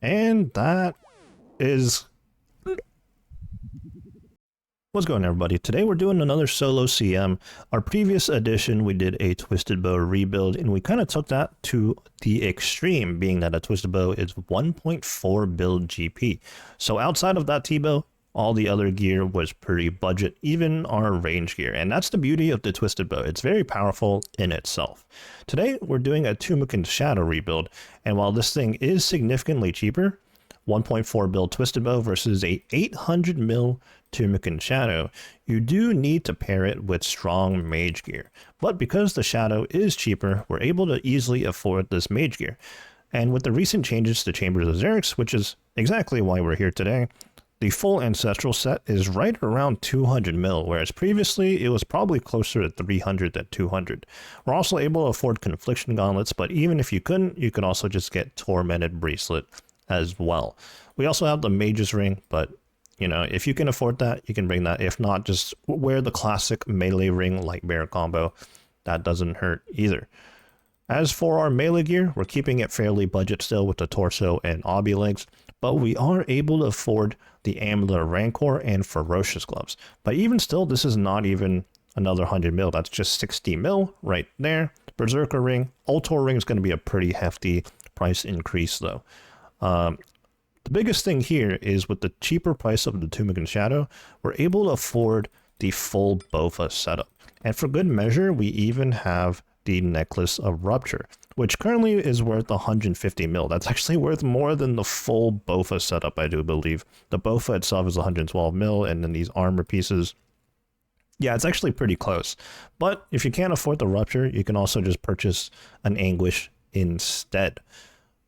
And that is... What's going on, everybody? Today we're doing another solo CM. Our previous edition we did a Twisted Bow rebuild, and we kind of took that to the extreme, being that a Twisted Bow is 1.4 build GP. So outside of that T-Bow, all the other gear was pretty budget, even our range gear. And that's the beauty of the Twisted Bow. It's very powerful in itself. Today we're doing a Tumeken Shadow rebuild, and while this thing is significantly cheaper, 1.4 build Twisted Bow versus a 800 mil Tumeken Shadow, you do need to pair it with strong mage gear. But because the Shadow is cheaper, we're able to easily afford this mage gear. And with the recent changes to Chambers of Xerix, which is exactly why we're here today, the full Ancestral set is right around 200 mil, whereas previously it was probably closer to 300 than 200. We're also able to afford Confliction Gauntlets, but even if you couldn't, you could also just get Tormented Bracelet as well. We also have the Mage's Ring, but you know, if you can afford that, you can bring that. If not, just wear the classic melee ring like Bear combo. That doesn't hurt either. As for our melee gear, we're keeping it fairly budget still with the torso and obby legs, but we are able to afford the Amulet Rancor and Ferocious Gloves. But even still, this is not even another 100 mil. That's just 60 mil right there. Berserker Ring, Ultor Ring is going to be a pretty hefty price increase though. The biggest thing here is with the cheaper price of the Tumeken Shadow, we're able to afford the full Bofa setup. And for good measure, we even have the Necklace of Rupture, which currently is worth 150 mil. That's actually worth more than the full Bofa setup, I do believe. The Bofa itself is 112 mil, and then these armor pieces, yeah, it's actually pretty close. But if you can't afford the Rupture, you can also just purchase an Anguish instead.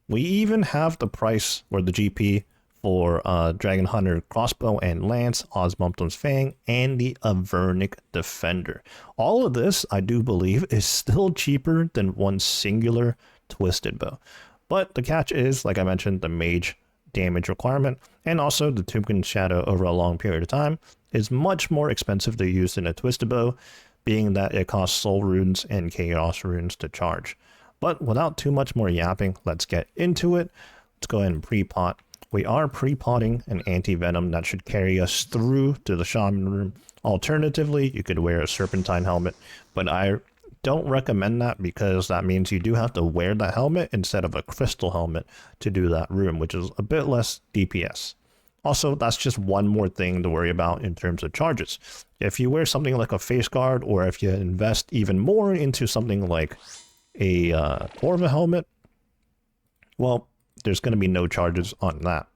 We even have the price or the GP for Dragon Hunter Crossbow and Lance, Osmumtum's Fang, and the Avernic Defender. All of this, I do believe, is still cheaper than one singular Twisted Bow. But the catch is, like I mentioned, the mage damage requirement, and also the Tumeken Shadow over a long period of time is much more expensive to use than a Twisted Bow, being that it costs Soul Runes and Chaos Runes to charge. But without too much more yapping, let's get into it. Let's go ahead and pre-pot. We are pre-potting an anti-venom that should carry us through to the Shaman room. Alternatively, you could wear a Serpentine helmet, but I don't recommend that because that means you do have to wear that helmet instead of a crystal helmet to do that room, which is a bit less DPS. Also, that's just one more thing to worry about in terms of charges. If you wear something like a face guard, or if you invest even more into something like a Corva helmet, well, there's going to be no charges on that.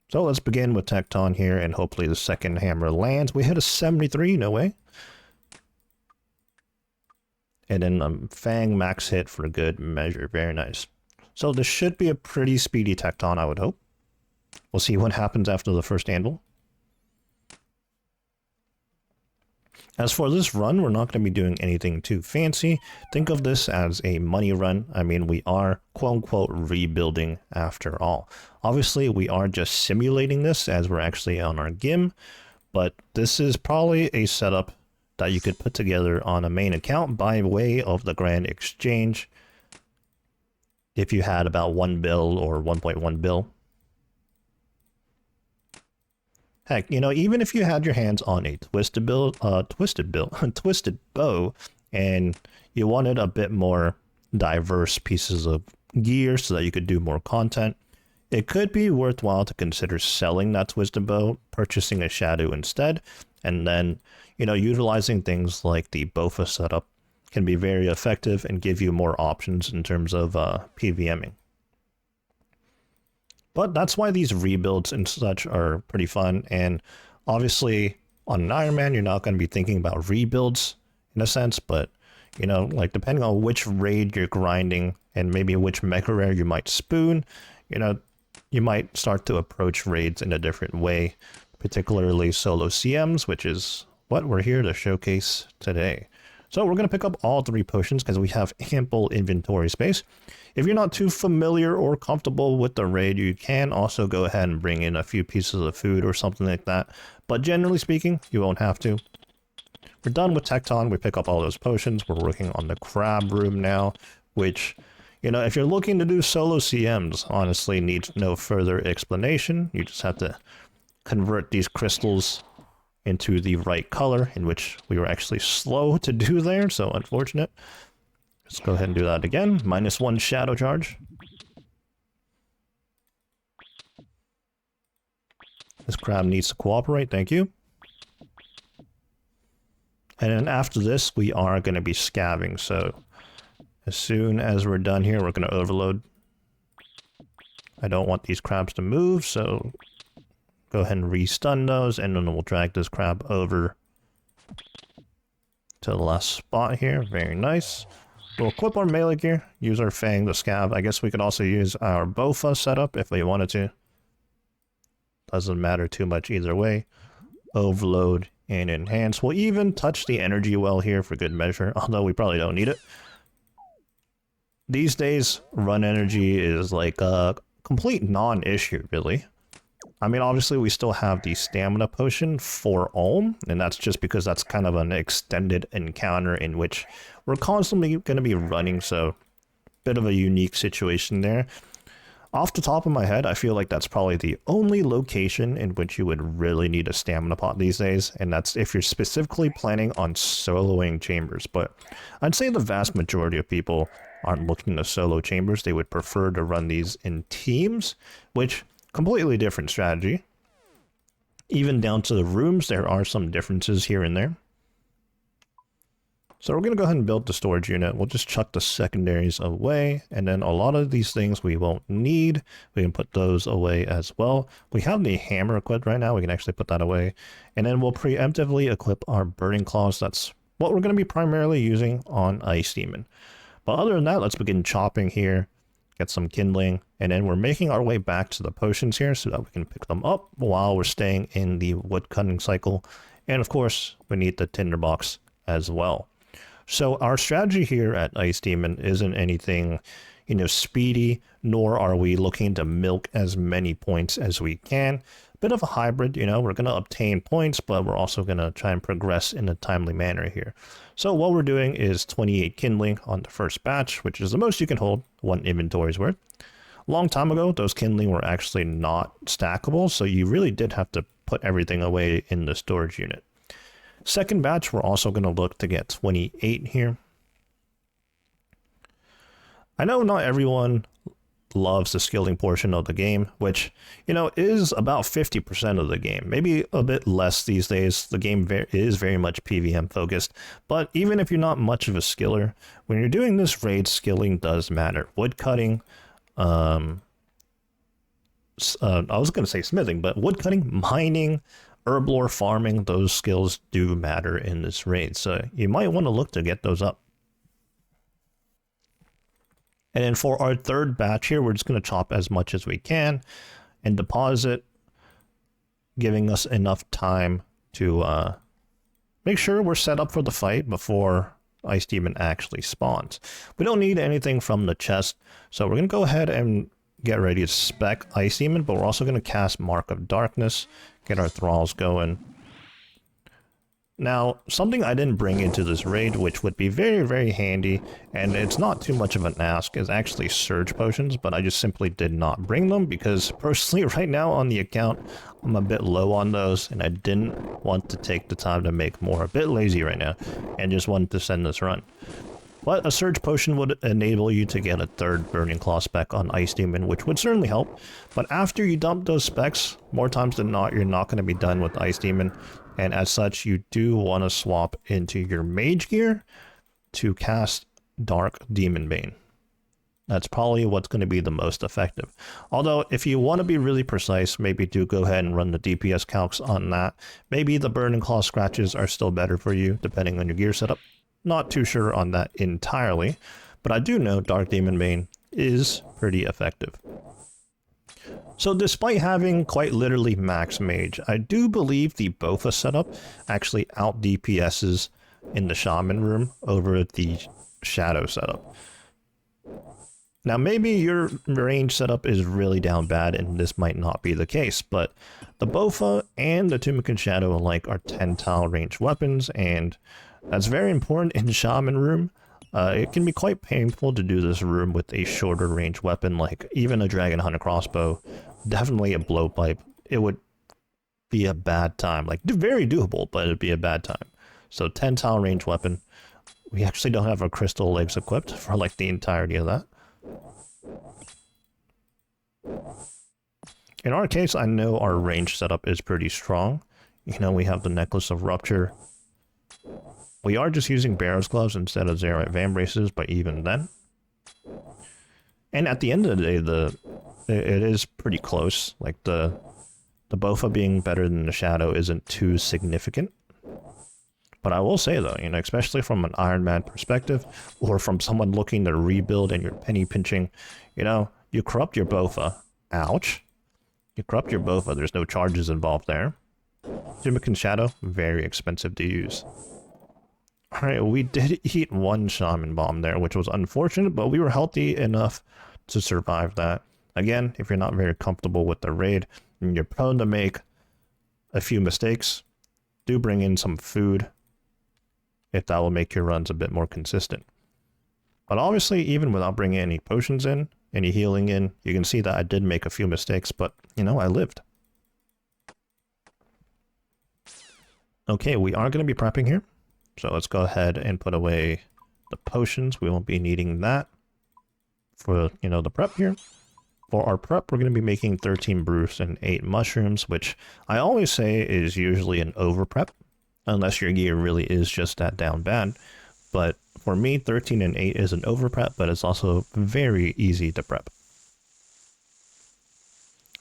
So let's begin with Tecton here, and hopefully the second hammer lands. We hit a 73, no way. And then Fang max hit for a good measure, very nice. So this should be a pretty speedy Tecton, I would hope. We'll see what happens after the first anvil. As for this run, we're not going to be doing anything too fancy. Think of this as a money run. I mean, we are quote-unquote rebuilding after all. Obviously, we are just simulating this as we're actually on our GIM, but this is probably a setup that you could put together on a main account by way of the Grand Exchange if you had about 1 bill or 1.1 bill. Heck, you know, even if you had your hands on a twisted bow, and you wanted a bit more diverse pieces of gear so that you could do more content, it could be worthwhile to consider selling that twisted bow, purchasing a shadow instead, and then, you know, utilizing things like the Bofa setup can be very effective and give you more options in terms of PVMing. But that's why these rebuilds and such are pretty fun. And obviously on an Iron Man, you're not going to be thinking about rebuilds in a sense, but you know, like depending on which raid you're grinding and maybe which mega rare you might spoon, you know, you might start to approach raids in a different way, particularly solo CMs, which is what we're here to showcase today. So we're going to pick up all 3 potions because we have ample inventory space. If you're not too familiar or comfortable with the raid, you can also go ahead and bring in a few pieces of food or something like that. But generally speaking, you won't have to. We're done with Tecton. We pick up all those potions. We're working on the crab room now, which, You know, if you're looking to do solo CMs, honestly needs no further explanation. You just have to convert these crystals into the right color, in which we were actually slow to do there, so unfortunate. Let's go ahead and do that again. -1 shadow charge. This crab needs to cooperate, thank you. And then after this, we are going to be scabbing, so as soon as we're done here, we're going to overload. I don't want these crabs to move, so go ahead and re-stun those, and then we'll drag this crab over to the last spot here. Very nice. We'll equip our melee gear, use our Fang to scab. I guess we could also use our Bofa setup if we wanted to. Doesn't matter too much either way. Overload and enhance. We'll even touch the energy well here for good measure, although we probably don't need it. These days, run energy is like a complete non-issue, really. I mean, obviously, we still have the stamina potion for Ulm, and that's just because that's kind of an extended encounter in which we're constantly going to be running, so bit of a unique situation there. Off the top of my head, I feel like that's probably the only location in which you would really need a stamina pot these days, and that's if you're specifically planning on soloing chambers. But I'd say the vast majority of people aren't looking to solo chambers. They would prefer to run these in teams, which completely different strategy. Even down to the rooms, there are some differences here and there. So we're going to go ahead and build the storage unit. We'll just chuck the secondaries away, and then a lot of these things we won't need. We can put those away as well. We have the hammer equipped right now. We can actually put that away. And then we'll preemptively equip our burning claws. That's what we're going to be primarily using on Ice Demon. But other than that, let's begin chopping here, get some kindling, and then we're making our way back to the potions here so that we can pick them up while we're staying in the wood cutting cycle. And of course, we need the tinderbox as well. So our strategy here at Ice Demon isn't anything, you know, speedy, nor are we looking to milk as many points as we can. Bit of a hybrid, you know, we're going to obtain points, but we're also going to try and progress in a timely manner here. So what we're doing is 28 kindling on the first batch, which is the most you can hold, 1 inventory's worth. A long time ago, those kindling were actually not stackable, so you really did have to put everything away in the storage unit. Second batch, we're also going to look to get 28 here. I know not everyone loves the skilling portion of the game, which, you know, is about 50% of the game. Maybe a bit less these days. The game is very much PvM focused, but even if you're not much of a skiller, when you're doing this raid, skilling does matter. Wood cutting, I was going to say smithing, but wood cutting, mining, herblore farming, those skills do matter in this raid, so you might want to look to get those up. And then for our third batch here, we're just going to chop as much as we can and deposit, giving us enough time to make sure we're set up for the fight before Ice Demon actually spawns. We don't need anything from the chest, so we're going to go ahead and get ready to spec Ice Demon, but we're also going to cast Mark of Darkness, get our thralls going. Now, something I didn't bring into this raid, which would be very, very handy, and it's not too much of an ask, is actually surge potions, but I just simply did not bring them because personally right now on the account, I'm a bit low on those, and I didn't want to take the time to make more. A bit lazy right now, and just wanted to send this run. But a surge potion would enable you to get a third Burning Claw spec on Ice Demon, which would certainly help. But after you dump those specs, more times than not, you're not going to be done with Ice Demon. And as such, you do want to swap into your mage gear to cast Dark Demon Bane. That's probably what's going to be the most effective. Although, if you want to be really precise, maybe do go ahead and run the DPS calcs on that. Maybe the Burning Claw scratches are still better for you, depending on your gear setup. Not too sure on that entirely, but I do know Dark Demon Bane is pretty effective. So despite having quite literally max mage, I do believe the Bofa setup actually out DPSs in the Shaman room over the Shadow setup. Now maybe your range setup is really down bad and this might not be the case, but the Bofa and the Tumukan Shadow alike are 10 tile range weapons, and that's very important in the Shaman room. It can be quite painful to do this room with a shorter range weapon, like even a Dragon Hunter crossbow, definitely a blowpipe. It would be a bad time, like very doable, but it'd be a bad time. So 10 tile range weapon. We actually don't have our crystal legs equipped for like the entirety of that. In our case, I know our range setup is pretty strong. You know, we have the Necklace of Rupture. We are just using Bear's Gloves instead of Zerite Van Braces, but even then. And at the end of the day, it is pretty close. Like the Bofa being better than the Shadow isn't too significant. But I will say though, you know, especially from an Iron Man perspective, or from someone looking to rebuild and you're penny pinching, you know, you corrupt your Bofa. Ouch. You corrupt your Bofa, there's no charges involved there. Jimmican Shadow, very expensive to use. Alright, we did eat one Shaman Bomb there, which was unfortunate, but we were healthy enough to survive that. Again, if you're not very comfortable with the raid, and you're prone to make a few mistakes, do bring in some food, if that will make your runs a bit more consistent. But obviously, even without bringing any potions in, any healing in, you can see that I did make a few mistakes, but, you know, I lived. Okay, we are going to be prepping here. So let's go ahead and put away the potions. We won't be needing that for, you know, the prep here. For our prep, we're going to be making 13 brews and 8 mushrooms, which I always say is usually an over prep, unless your gear really is just that down bad. But for me, 13 and 8 is an over prep, but it's also very easy to prep.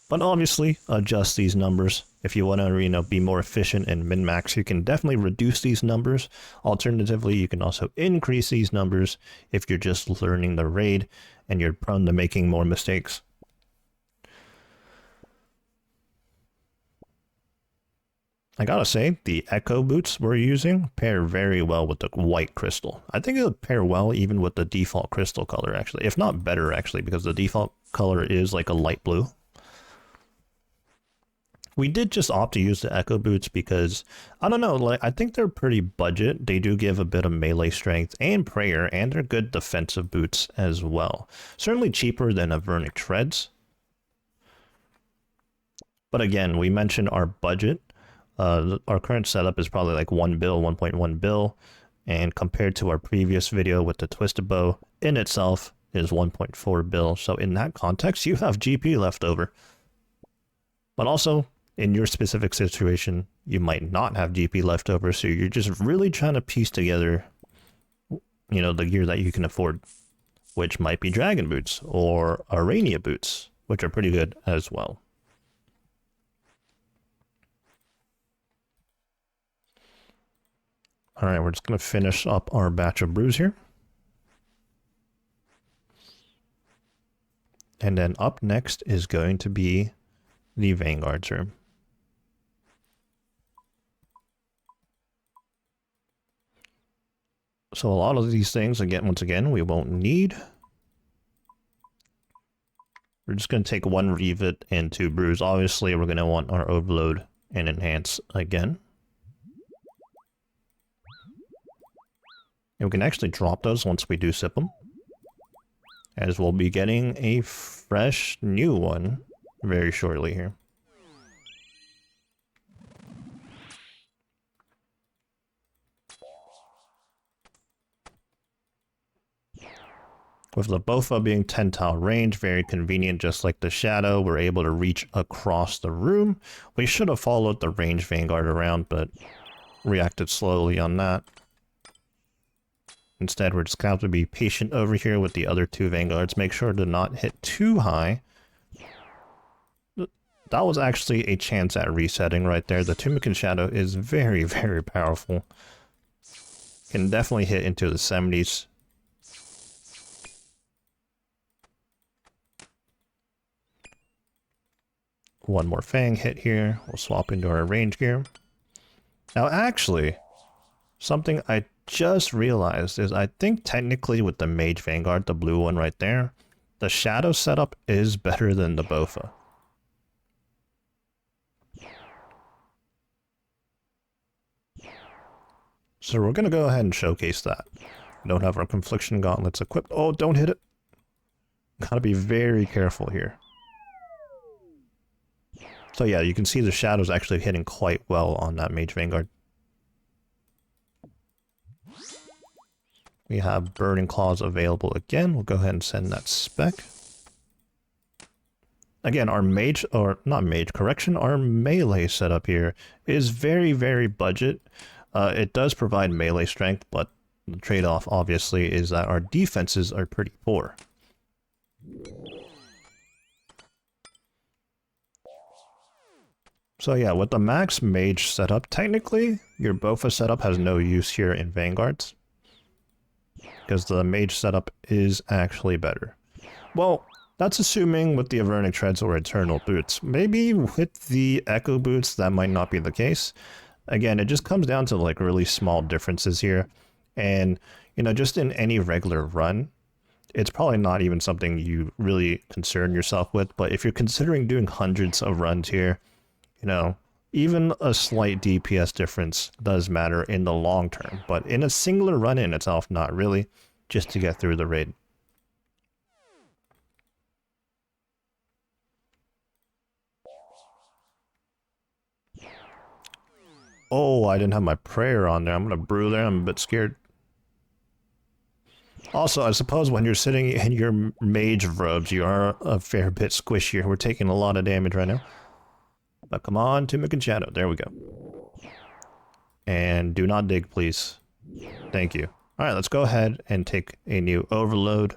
But obviously, adjust these numbers. If you want to, you know, be more efficient and min-max, you can definitely reduce these numbers. Alternatively, you can also increase these numbers if you're just learning the raid and you're prone to making more mistakes. I gotta say, the Echo boots we're using pair very well with the white crystal. I think it would pair well even with the default crystal color, actually. If not better, actually, because the default color is like a light blue. We did just opt to use the Echo boots because, I don't know, like I think they're pretty budget. They do give a bit of melee strength and prayer, and they're good defensive boots as well. Certainly cheaper than a Vernic Treads. But again, we mentioned our budget. Our current setup is probably like 1 bill, 1.1 bill, and compared to our previous video with the Twisted Bow in itself is 1.4 bill. So in that context, you have GP left over. But also, in your specific situation, you might not have GP left over, so you're just really trying to piece together, you know, the gear that you can afford, which might be Dragon Boots or Arania Boots, which are pretty good as well. Alright, we're just going to finish up our batch of brews here. And then up next is going to be the Vanguard's room. So a lot of these things, again, once again, we won't need. We're just going to take 1 Revet and 2 brews. Obviously, we're going to want our Overload and Enhance again. And we can actually drop those once we do sip them, as we'll be getting a fresh new one very shortly here. With the Bofa being 10 tile range, very convenient, just like the Shadow, we're able to reach across the room. We should have followed the range Vanguard around, but reacted slowly on that. Instead, we're just going to have to be patient over here with the other 2 Vanguards. Make sure to not hit too high. That was actually a chance at resetting right there. The Tumican Shadow is very, very powerful. Can definitely hit into the 70s. One more Fang hit here. We'll swap into our range gear. Now, actually, something I just realized is I think technically with the Mage Vanguard, the blue one right there, the Shadow setup is better than the Bofa. So we're going to go ahead and showcase that. Don't have our Confliction Gauntlets equipped. Oh, don't hit it. Gotta be very careful here. So yeah, you can see the shadows actually hitting quite well on that Mage Vanguard. We have Burning Claws available again. We'll go ahead and send that spec. Again, our mage, or not mage, correction, our melee setup here is very, very budget. It does provide melee strength, but the trade-off, obviously, is that our defenses are pretty poor. So yeah, with the max mage setup, technically, your Bofa setup has no use here in Vanguards, because the mage setup is actually better. Well, that's assuming with the Avernic Treads or Eternal Boots. Maybe with the Echo Boots, that might not be the case. Again, it just comes down to like really small differences here. And, you know, just in any regular run, it's probably not even something you really concern yourself with. But if you're considering doing hundreds of runs here, you know, even a slight DPS difference does matter in the long term. But in a singular run in itself, not really, just to get through the raid. Oh, I didn't have my prayer on there. I'm going to brew there. I'm a bit scared. Also, I suppose when you're sitting in your mage robes, you are a fair bit squishier. We're taking a lot of damage right now. But come on, Tunic and Shadow. There we go. And do not dig, please. Thank you. Alright, let's go ahead and take a new Overload.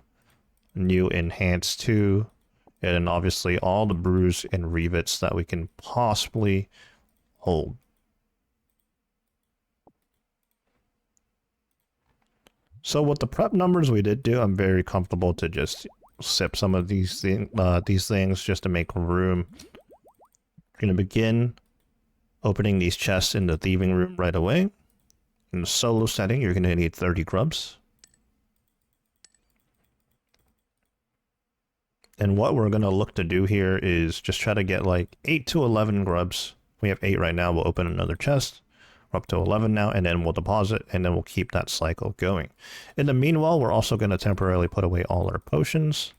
New Enhance 2. And obviously all the brews and revits that we can possibly hold. So with the prep numbers we did do, I'm very comfortable to just sip some of these things just to make room. We're going to begin opening these chests in the Thieving room right away. In the solo setting, you're going to need 30 grubs. And what we're going to look to do here is just try to get like 8 to 11 grubs. We have 8 right now. We'll open another chest. We're up to 11 now, and then we'll deposit, and then we'll keep that cycle going. In the meanwhile, we're also going to temporarily put away all our potions.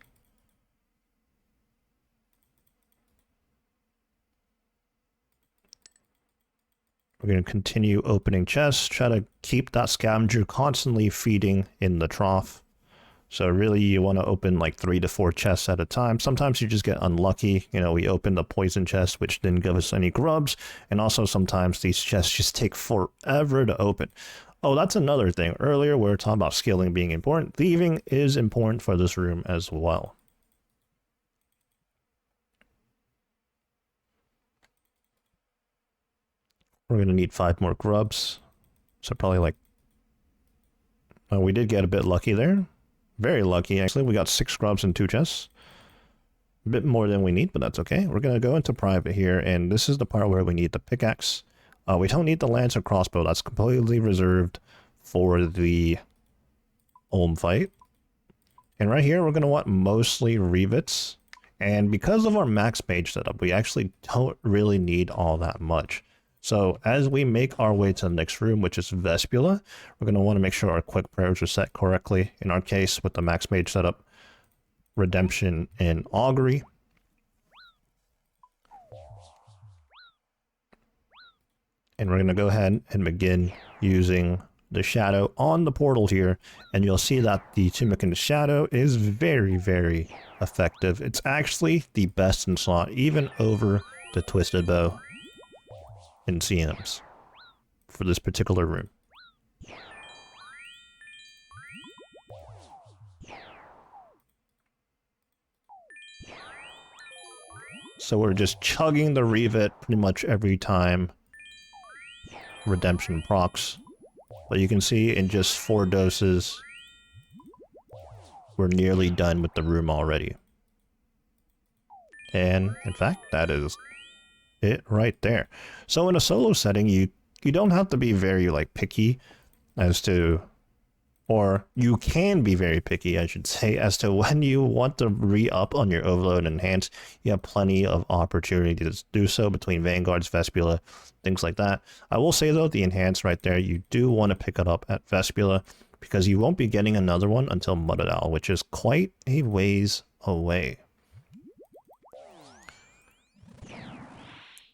We're going to continue opening chests, try to keep that scavenger constantly feeding in the trough. So really you want to open like 3 to 4 chests at a time. Sometimes you just get unlucky. You know, we opened the poison chest, which didn't give us any grubs. And also sometimes these chests just take forever to open. Oh, that's another thing. Earlier we were talking about skilling being important. Thieving is important for this room as well. We're going to need 5 more grubs. So probably like... Oh, we did get a bit lucky there. Very lucky, actually. We got 6 grubs and 2 chests. A bit more than we need, but that's okay. We're going to go into private here, and this is the part where we need the pickaxe. We don't need the lance or crossbow. That's completely reserved for the Ulm fight. And right here, we're going to want mostly revits. And because of our max mage setup, we actually don't really need all that much. So as we make our way to the next room, which is Vespula, we're going to want to make sure our quick prayers are set correctly. In our case, with the max mage setup, Redemption and Augury. And we're going to go ahead and begin using the shadow on the portal here. And you'll see that the Tunic in the Shadow is very, very effective. It's actually the best in slot, even over the Twisted Bow in CMs for this particular room. So we're just chugging the revet pretty much every time Redemption procs. But you can see in just 4 doses, we're nearly done with the room already. And in fact, that is it right there. So in a solo setting, you don't have to be very like picky as to, or you can be very picky, I should say, as to when you want to re-up on your overload and enhance. You have plenty of opportunity to do so between Vanguards, Vespula, things like that. I will say though, the enhance right there, you do want to pick it up at Vespula. because you won't be getting another one until Muttadile, which is quite a ways away.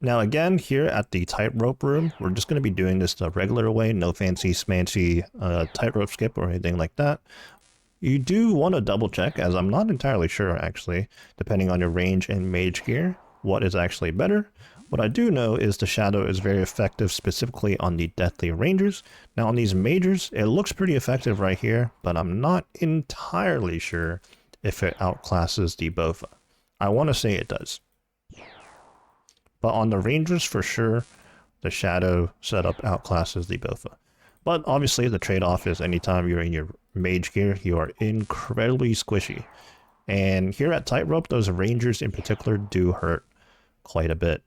Now again, here at the Tightrope room, we're just going to be doing this the regular way, no fancy smancy Tightrope skip or anything like that. You do want to double check, as I'm not entirely sure actually, depending on your range and mage gear, what is actually better. What I do know is the shadow is very effective specifically on the deathly rangers. Now on these mages, it looks pretty effective right here, but I'm not entirely sure if it outclasses the Bofa. I want to say it does. But on the rangers for sure, the shadow setup outclasses the Bofa. But obviously the trade-off is anytime you're in your mage gear, you are incredibly squishy. And here at Tightrope, those rangers in particular do hurt quite a bit.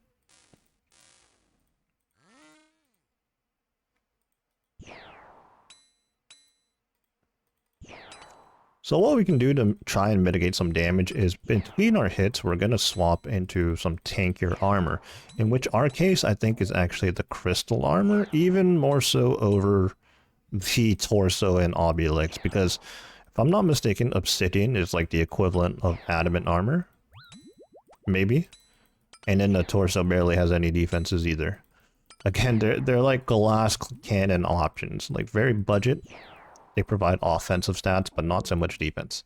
So what we can do to try and mitigate some damage is between our hits, we're going to swap into some tankier armor, in which our case I think is actually the crystal armor, even more so over the torso and obelix, because if I'm not mistaken, obsidian is like the equivalent of adamant armor, maybe, and then the torso barely has any defenses either. Again, they're like glass cannon options, like very budget. They provide offensive stats, but not so much defense.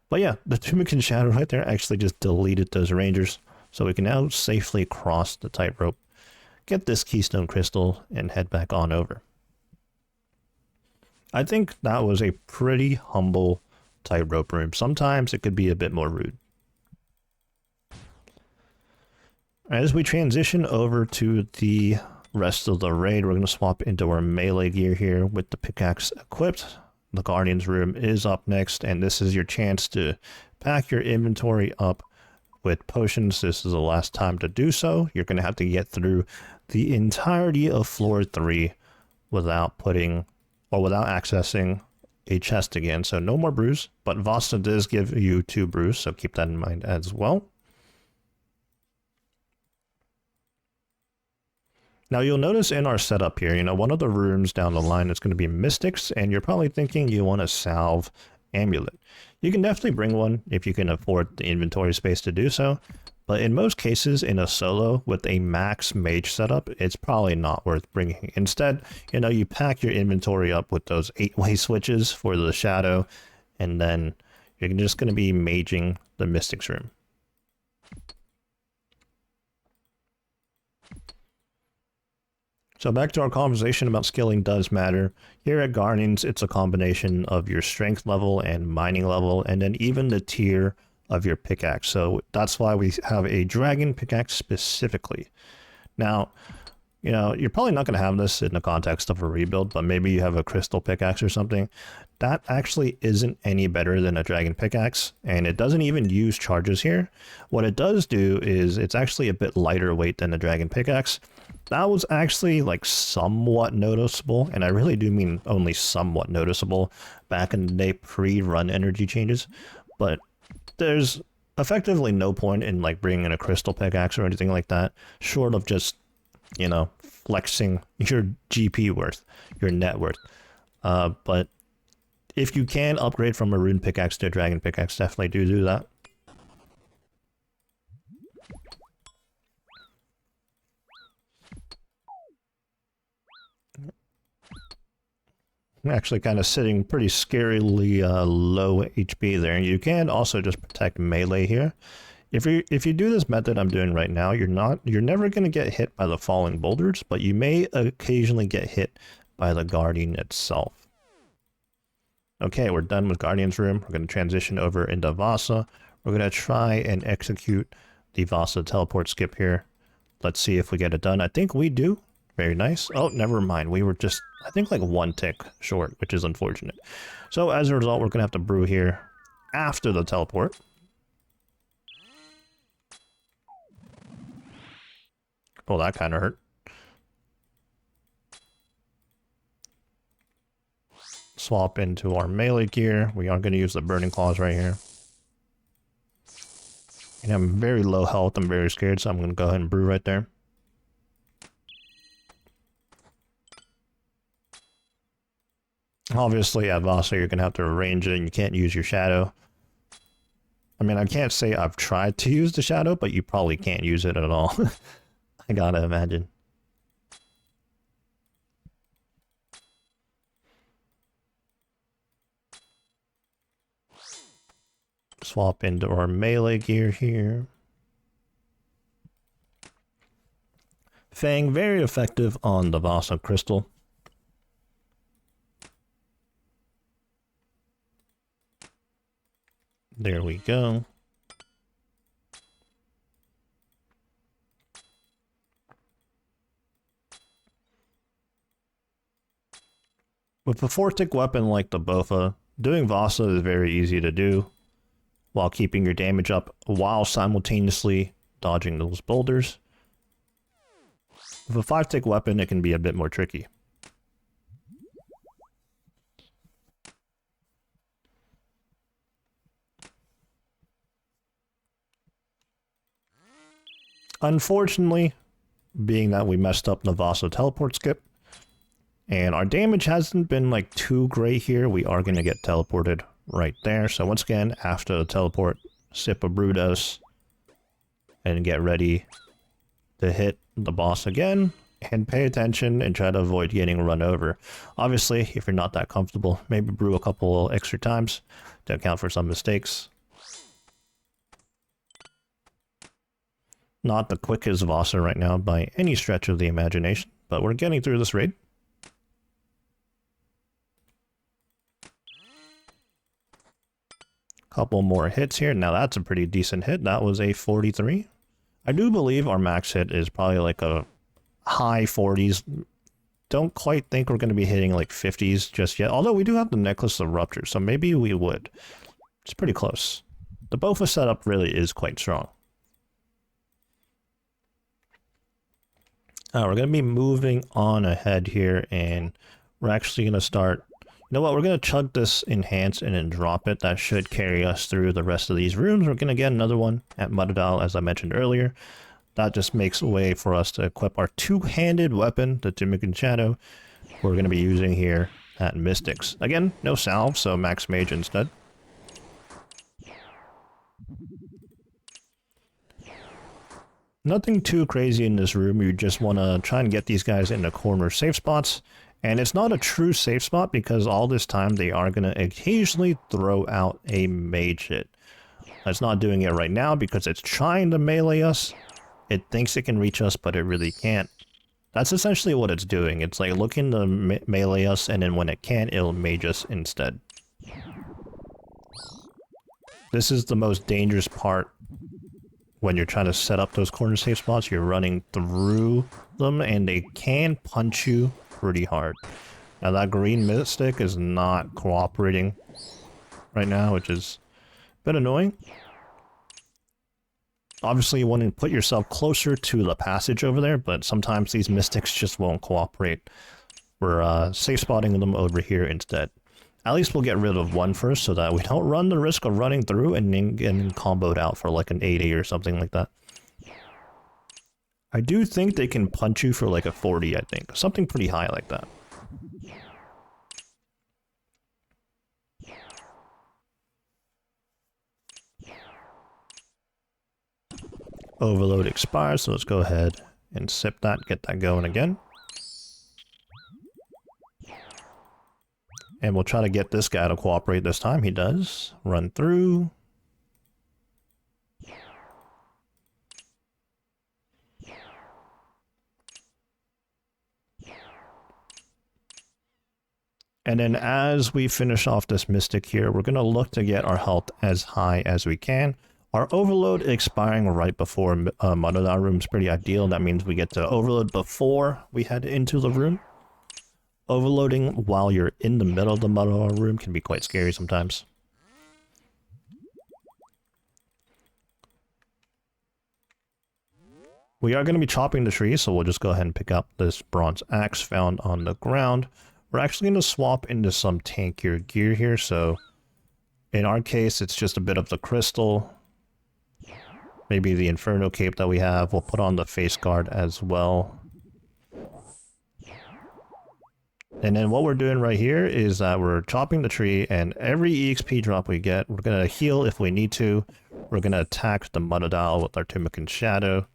But yeah, the Tunic and Shadow right there actually just deleted those rangers, so we can now safely cross the Tightrope, get this Keystone Crystal, and head back on over. I think that was a pretty humble Tightrope room. Sometimes it could be a bit more rude. As we transition over to the rest of the raid, we're going to swap into our melee gear here with the pickaxe equipped. The Guardian's room is up next, and this is your chance to pack your inventory up with potions. This is the last time to do so. You're going to have to get through the entirety of floor 3 without accessing a chest again. So no more brews, but Vasa does give you 2 brews, so keep that in mind as well. Now you'll notice in our setup here, one of the rooms down the line is going to be Mystics, and you're probably thinking you want a Salve Amulet. You can definitely bring one if you can afford the inventory space to do so, but in most cases in a solo with a max mage setup, it's probably not worth bringing. Instead, you pack your inventory up with those 8-way switches for the shadow, and then you're just going to be maging the Mystics room. So back to our conversation about skilling does matter. Here at Guardians, it's a combination of your strength level and mining level, and then even the tier of your pickaxe. So that's why we have a dragon pickaxe specifically. Now, you're probably not going to have this in the context of a rebuild, but maybe you have a crystal pickaxe or something. That actually isn't any better than a dragon pickaxe, and it doesn't even use charges here. What it does do is it's actually a bit lighter weight than a dragon pickaxe. That was actually like somewhat noticeable, and I really do mean only somewhat noticeable back in the day pre-run energy changes, but there's effectively no point in like bringing in a crystal pickaxe or anything like that, short of just flexing your GP worth, your net worth. But if you can upgrade from a rune pickaxe to a dragon pickaxe, definitely do that. I'm actually kind of sitting pretty scarily low HP there. You can also just protect melee here. If you do this method I'm doing right now, you're never going to get hit by the falling boulders, but you may occasionally get hit by the Guardian itself. Okay, we're done with Guardian's room. We're going to transition over into Vasa. We're going to try and execute the Vasa teleport skip here. Let's see if we get it done. I think we do. Very nice. Oh, never mind. We were just, I think, like 1 tick short, which is unfortunate. So as a result, we're going to have to brew here after the teleport. Oh, that kind of hurt. Swap into our melee gear. We are going to use the Burning Claws right here. And I'm very low health. I'm very scared, so I'm going to go ahead and brew right there. Obviously, at Vasa, you're going to have to arrange it, and you can't use your shadow. I mean, I can't say I've tried to use the shadow, but you probably can't use it at all. I gotta imagine. Swap into our melee gear here. Fang, very effective on the Vasa crystal. There we go. With a 4-tick weapon like the Bofa, doing Vasa is very easy to do while keeping your damage up while simultaneously dodging those boulders. With a 5-tick weapon, it can be a bit more tricky. Unfortunately, being that we messed up the Vasa teleport skip, and our damage hasn't been like too great here, we are going to get teleported right there. So once again, after the teleport, sip a brew dose, and get ready to hit the boss again, and pay attention and try to avoid getting run over. Obviously, if you're not that comfortable, maybe brew a couple extra times to account for some mistakes. Not the quickest Vasa right now by any stretch of the imagination, but we're getting through this raid. Couple more hits here. Now that's a pretty decent hit. That was a 43. I do believe our max hit is probably like a high 40s. Don't quite think we're going to be hitting like 50s just yet. Although we do have the Necklace of Rupture, so maybe we would. It's pretty close. The Bofa setup really is quite strong. We're going to be moving on ahead here, and we're actually going to start... You know what, we're going to chug this Enhance and then drop it. That should carry us through the rest of these rooms. We're going to get another one at Muttadile, as I mentioned earlier. That just makes a way for us to equip our two-handed weapon, the Thieving Shadow, we're going to be using here at Mystics. Again, no salve, so Max Mage instead. Nothing too crazy in this room. You just want to try and get these guys in the corner safe spots. And it's not a true safe spot because all this time they are going to occasionally throw out a mage hit. It's not doing it right now because it's trying to melee us. It thinks it can reach us, but it really can't. That's essentially what it's doing. It's like looking to melee us, and then when it can't, it'll mage us instead. This is the most dangerous part when you're trying to set up those corner safe spots. You're running through them, and they can punch you pretty hard. Now that green mystic is not cooperating right now, which is a bit annoying. Obviously you want to put yourself closer to the passage over there, but sometimes these mystics just won't cooperate. We're safe spotting them over here instead. At least we'll get rid of one first so that we don't run the risk of running through and then getting comboed out for like an 80 or something like that. I do think they can punch you for like a 40, I think. Something pretty high like that. Overload expires, so let's go ahead and sip that, get that going again. And we'll try to get this guy to cooperate this time. He does. Run through. And then as we finish off this Mystic here, we're going to look to get our health as high as we can. Our overload expiring right before Muttadile room is pretty ideal. That means we get to overload before we head into the room. Overloading while you're in the middle of the Muttadile room can be quite scary sometimes. We are going to be chopping the tree, so we'll just go ahead and pick up this bronze axe found on the ground. We're actually going to swap into some tankier gear here, so in our case, it's just a bit of the crystal. Maybe the Inferno cape that we have. We'll put on the face guard as well. And then what we're doing right here is that we're chopping the tree, and every EXP drop we get, we're going to heal if we need to. We're going to attack the Muttadile with our Timucan Shadow,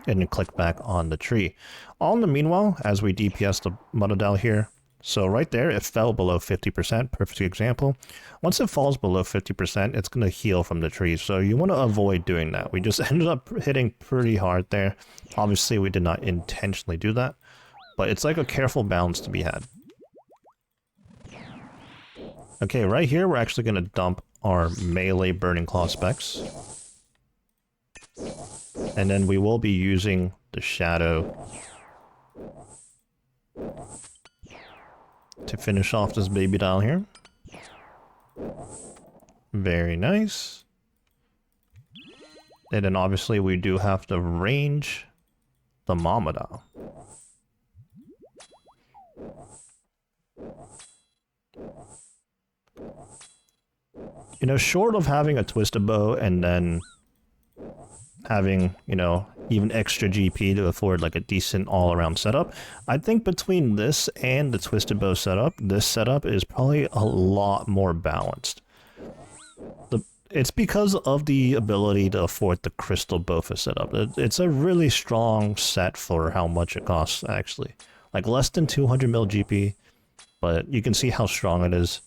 and then click back on the tree. All in the meanwhile, as we DPS the Muttadile here, so right there, it fell below 50%, perfect example. Once it falls below 50%, it's going to heal from the tree, so you want to avoid doing that. We just ended up hitting pretty hard there. Obviously, we did not intentionally do that, but it's like a careful balance to be had. Okay, right here, we're actually going to dump our melee Burning Claw specs. And then we will be using the Shadow to finish off this baby doll here. Very nice. And then obviously we do have to range the Mama doll. You know, short of having a twisted bow and then having, you know, even extra GP to afford like a decent all-around setup, I think between this and the twisted bow setup, this setup is probably a lot more balanced. It's because of the ability to afford the crystal Bofa setup. It's a really strong set for how much it costs, actually. Like less than 200 mil GP, but you can see how strong it is.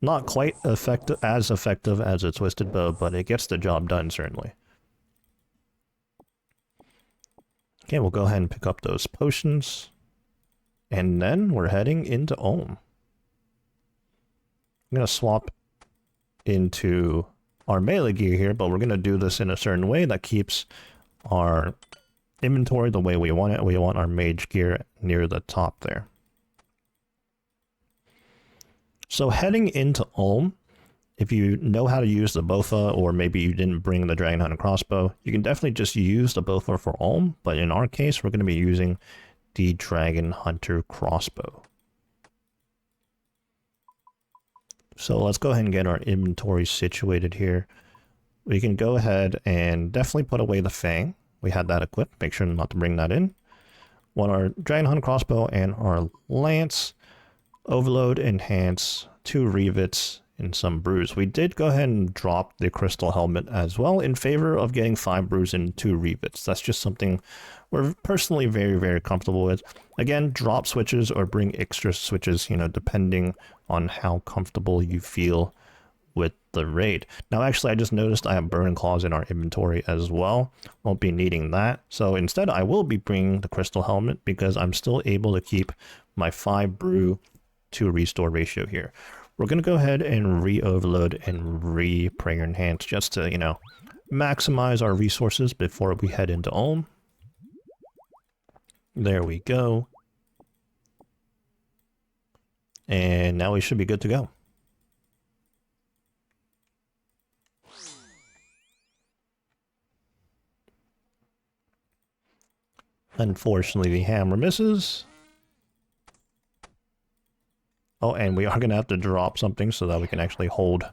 Not quite as effective as a twisted bow, but it gets the job done, certainly. Okay, we'll go ahead and pick up those potions. And then we're heading into Ohm. I'm going to swap into our melee gear here, but we're going to do this in a certain way that keeps our inventory the way we want it. We want our mage gear near the top there. So heading into Ulm, if you know how to use the Bofa, or maybe you didn't bring the Dragon Hunter crossbow, you can definitely just use the Bofa for Ulm, but in our case, we're going to be using the Dragon Hunter crossbow. So let's go ahead and get our inventory situated here. We can go ahead and definitely put away the Fang. We had that equipped, make sure not to bring that in. Want our Dragon Hunter crossbow and our lance. Overload, enhance, 2 rivets, and some brews. We did go ahead and drop the crystal helmet as well in favor of getting 5 brews and 2 rivets. That's just something we're personally very, very comfortable with. Again, drop switches or bring extra switches, you know, depending on how comfortable you feel with the raid. Now, actually, I just noticed I have Burning Claws in our inventory as well. Won't be needing that. So instead, I will be bringing the crystal helmet because I'm still able to keep my 5 brew to restore ratio here. We're going to go ahead and re-overload and re-prayer enhance just to, you know, maximize our resources before we head into Ulm. There we go. And now we should be good to go. Unfortunately, the hammer misses. Oh, and we are going to have to drop something so that we can actually hold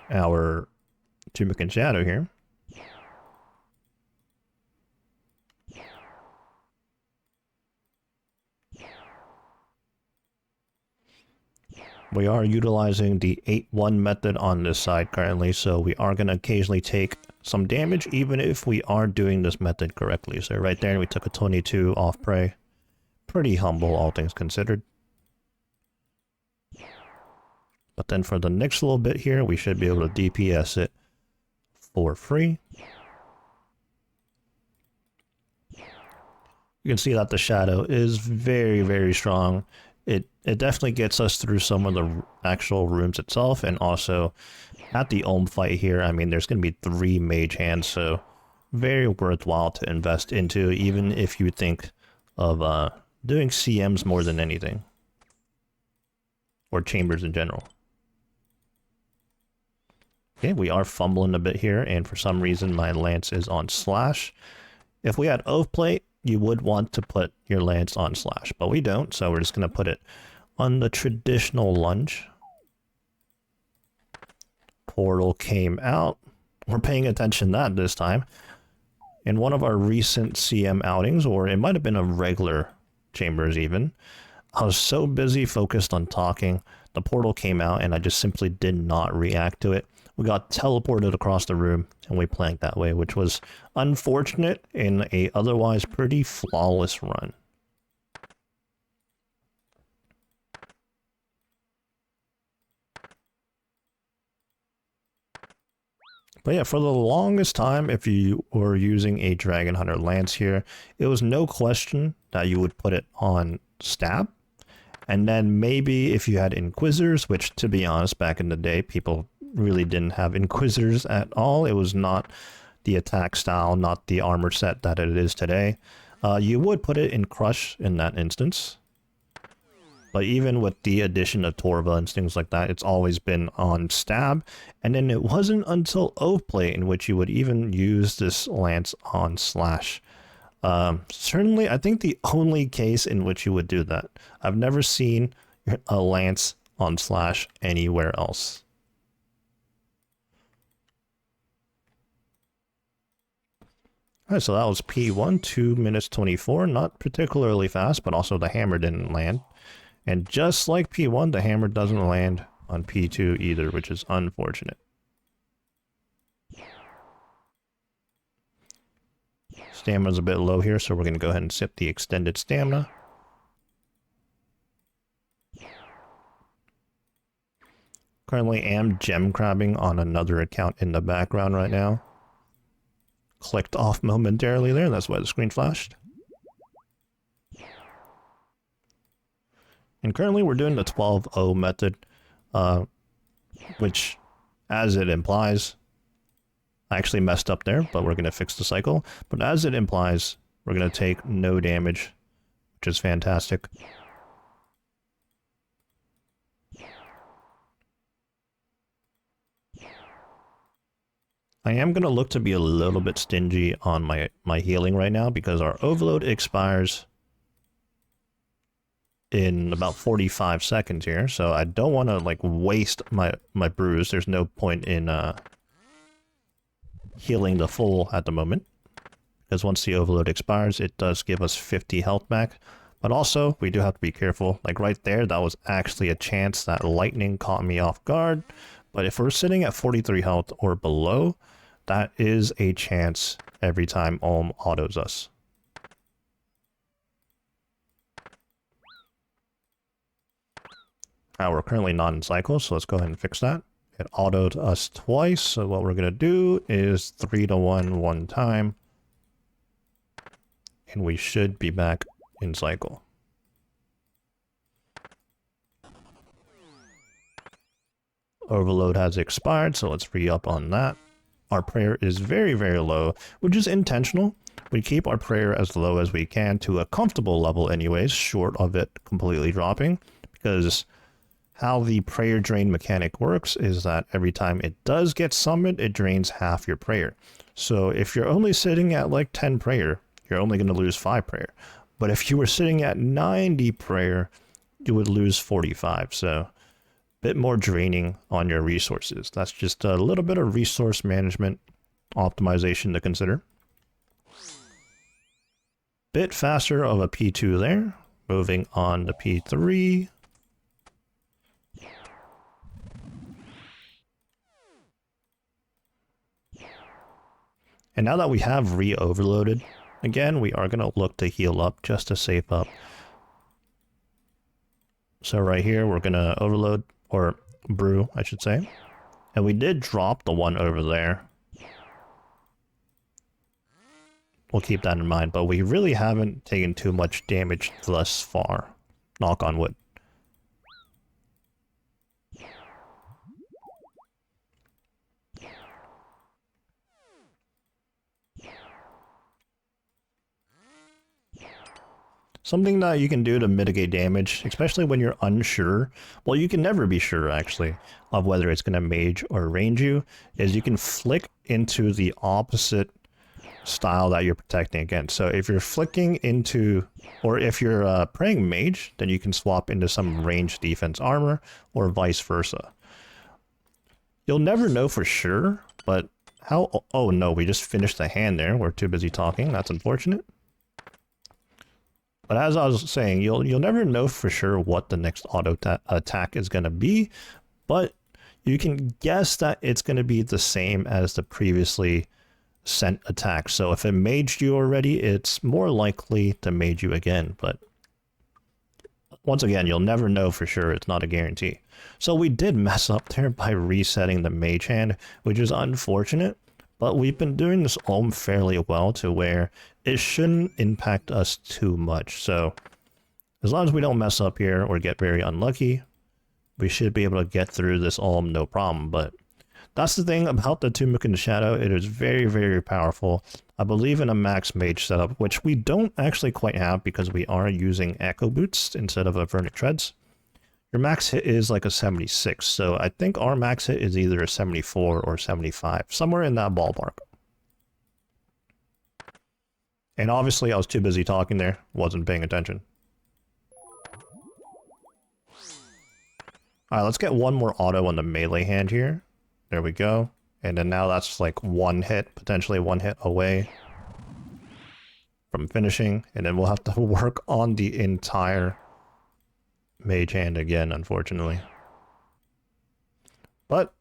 our Timucan Shadow here. We are utilizing the 8-1 method on this side currently, so we are going to occasionally take some damage even if we are doing this method correctly. So right there, we took a 22 off prey. Pretty humble, all things considered. But then for the next little bit here, we should be able to DPS it for free. You can see that the Shadow is very, very strong. It definitely gets us through some of the actual rooms itself, and also at the Ulm fight here, I mean, there's going to be 3 mage hands, so very worthwhile to invest into, even if you think of doing CMs more than anything. Or chambers in general. Okay, we are fumbling a bit here, and for some reason my lance is on slash. If we had oath plate, you would want to put your lance on slash, but we don't, so we're just going to put it on the traditional lunge. Portal came out. We're paying attention to that this time. In one of our recent CM outings, or it might have been a regular chambers even. I was so busy focused on talking, the portal came out and I just simply did not react to it. We got teleported across the room and we planked that way, which was unfortunate in a otherwise pretty flawless run. But yeah, for the longest time, if you were using a Dragon Hunter Lance here, it was no question that you would put it on stab. And then maybe if you had Inquisitors, which to be honest, back in the day, people really didn't have Inquisitors at all. It was not the attack style, not the armor set that it is today. You would put it in Crush in that instance. But even with the addition of Torva and things like that, it's always been on stab. And then it wasn't until Oathplate in which you would even use this lance on slash. Certainly, I think the only case in which you would do that. I've never seen a lance on slash anywhere else. Alright, so that was P1, 2 minutes 24. Not particularly fast, but also the hammer didn't land. And just like P1, the hammer doesn't land on P2 either, which is unfortunate. Stamina's a bit low here, so we're going to go ahead and sip the extended stamina. Currently am gem crabbing on another account in the background right now. Clicked off momentarily there, that's why the screen flashed. And currently we're doing the 12-0 method, which, as it implies, I actually messed up there, but we're going to fix the cycle. But as it implies, we're going to take no damage, which is fantastic. I am going to look to be a little bit stingy on my healing right now, because our overload expires in about 45 seconds here, so I don't want to like waste my brews. There's no point in healing the full at the moment, because once the overload expires, it does give us 50 health back. But also, we do have to be careful. Like right there, that was actually a chance that lightning caught me off guard. But if we're sitting at 43 health or below, that is a chance every time Olm autos us. Now we're currently not in cycle, so let's go ahead and fix that. It autoed us twice, so what we're going to do is 3 to 1 one time. And we should be back in cycle. Overload has expired, so let's re-up on that. Our prayer is very, very low, which is intentional. We keep our prayer as low as we can to a comfortable level anyways, short of it completely dropping, because how the prayer drain mechanic works is that every time it does get summoned, it drains half your prayer. So if you're only sitting at like 10 prayer, you're only going to lose 5 prayer. But if you were sitting at 90 prayer, you would lose 45. So a bit more draining on your resources. That's just a little bit of resource management optimization to consider. Bit faster of a P2 there. Moving on to P3. And now that we have re-overloaded, again, we are going to look to heal up just to save up. So right here, we're going to overload, or brew, I should say. And we did drop the one over there. We'll keep that in mind, but we really haven't taken too much damage thus far. Knock on wood. Something that you can do to mitigate damage, especially when you're unsure, well, you can never be sure, actually, of whether it's going to mage or range you, is you can flick into the opposite style that you're protecting against. So if you're flicking into, or if you're praying mage, then you can swap into some ranged defense armor, or vice versa. You'll never know for sure, but how... Oh no, we just finished the hand there. We're too busy talking. That's unfortunate. But as I was saying, you'll never know for sure what the next auto attack is going to be, but you can guess that it's going to be the same as the previously sent attack. So if it maged you already, it's more likely to mage you again. But once again, you'll never know for sure. It's not a guarantee. So we did mess up there by resetting the mage hand, which is unfortunate. But we've been doing this Olm fairly well to where it shouldn't impact us too much. So as long as we don't mess up here or get very unlucky, we should be able to get through this Olm no problem. But that's the thing about the Tunic in the Shadow. It is very, very powerful. I believe in a max mage setup, which we don't actually quite have because we are using Echo Boots instead of a Vernic Treads. Your max hit is like a 76, so I think our max hit is either a 74 or 75, somewhere in that ballpark. And obviously I was too busy talking there, wasn't paying attention. Alright, let's get one more auto on the melee hand here. There we go. And then now that's like one hit, potentially one hit away from finishing. And then we'll have to work on the entire mage hand again, unfortunately. But,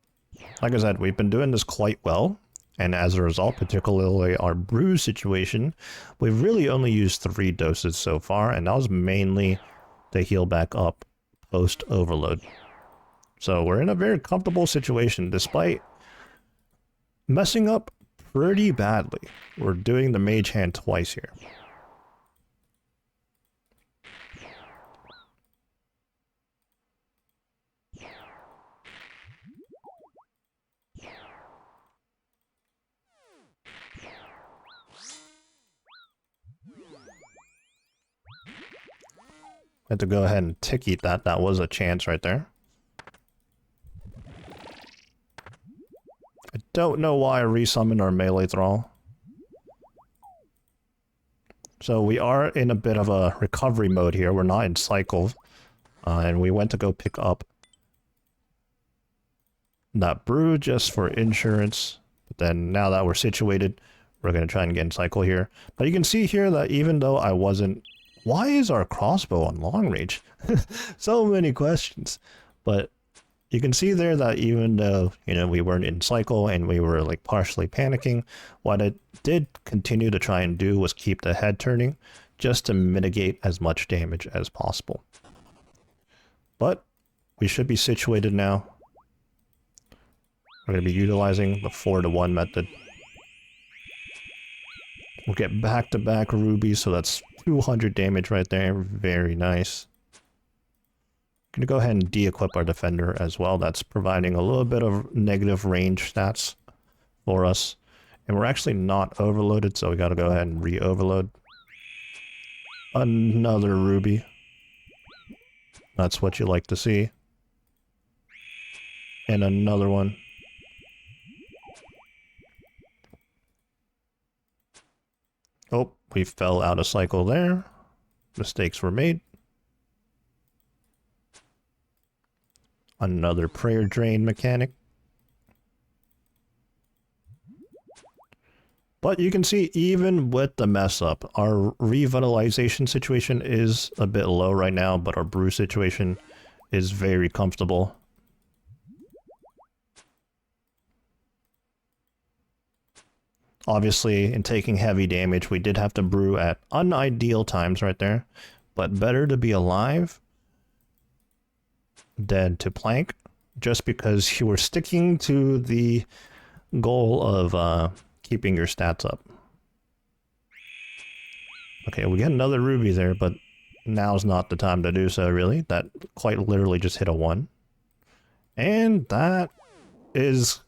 like I said, we've been doing this quite well. And as a result, particularly our bruise situation, we've really only used 3 doses so far. And that was mainly to heal back up post-overload. So we're in a very comfortable situation, despite messing up pretty badly. We're doing the mage hand twice here. Had to go ahead and tick eat that. That was a chance right there. I don't know why I resummoned our melee thrall. So we are in a bit of a recovery mode here. We're not in cycle. And we went to go pick up that brew just for insurance. But then now that we're situated, we're going to try and get in cycle here. But you can see here that even though I wasn't... Why is our crossbow on long range? So many questions. But you can see there that even though, you know, we weren't in cycle and we were like partially panicking, what I did continue to try and do was keep the head turning just to mitigate as much damage as possible. But we should be situated now. We're going to be utilizing the 4-to-1 method. We'll get back-to-back rubies, so that's 200 damage right there. Very nice. Going to go ahead and de-equip our defender as well. That's providing a little bit of negative range stats for us. And we're actually not overloaded, so we got to go ahead and re-overload. Another ruby. That's what you like to see. And another one. Oh, we fell out of cycle there. Mistakes were made. Another prayer drain mechanic. But you can see even with the mess up, our revitalization situation is a bit low right now, but our brew situation is very comfortable. Obviously, in taking heavy damage, we did have to brew at unideal times right there. But better to be alive than to plank, just because you were sticking to the goal of keeping your stats up. Okay, we get another ruby there, but now's not the time to do so, really. That quite literally just hit a 1. And that is...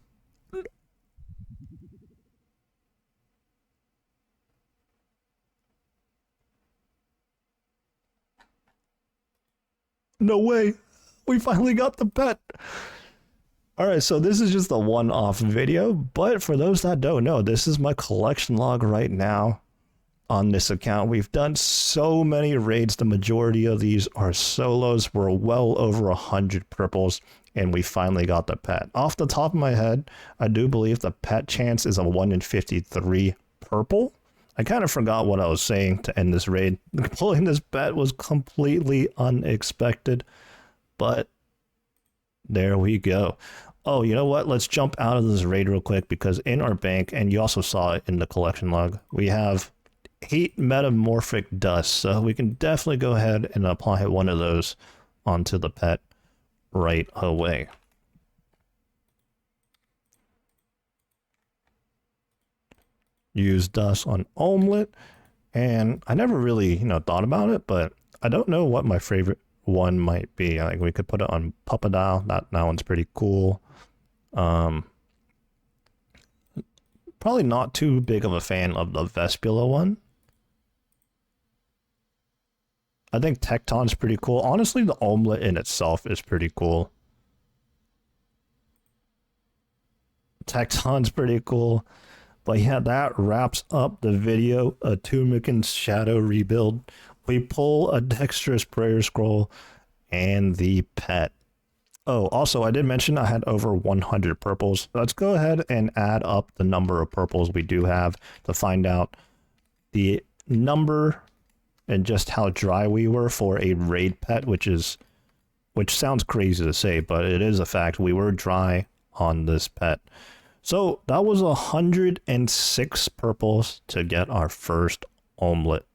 No way! We finally got the pet! Alright, so this is just a one-off video, but for those that don't know, this is my collection log right now on this account. We've done so many raids, the majority of these are solos. We're well over 100 purples, and we finally got the pet. Off the top of my head, I do believe the pet chance is a 1 in 53 purple. I kind of forgot what I was saying to end this raid. Pulling this pet was completely unexpected, but there we go. Oh, you know what? Let's jump out of this raid real quick, because in our bank, and you also saw it in the collection log, we have 8 metamorphic dust. So we can definitely go ahead and apply one of those onto the pet right away. Use dust on omelet, and I never really, thought about it, but I don't know what my favorite one might be. I think we could put it on Muttadile. That one's pretty cool. Probably not too big of a fan of the Vespula one. I think Tecton's pretty cool. Honestly, the omelet in itself is pretty cool. Tecton's pretty cool. But yeah, that wraps up the video. A Tumikin's Shadow rebuild. We pull a Dexterous Prayer Scroll and the pet. Oh, also, I did mention I had over 100 purples. Let's go ahead and add up the number of purples we do have to find out the number and just how dry we were for a raid pet, which sounds crazy to say, but it is a fact. We were dry on this pet. So that was 106 purples to get our first omelet.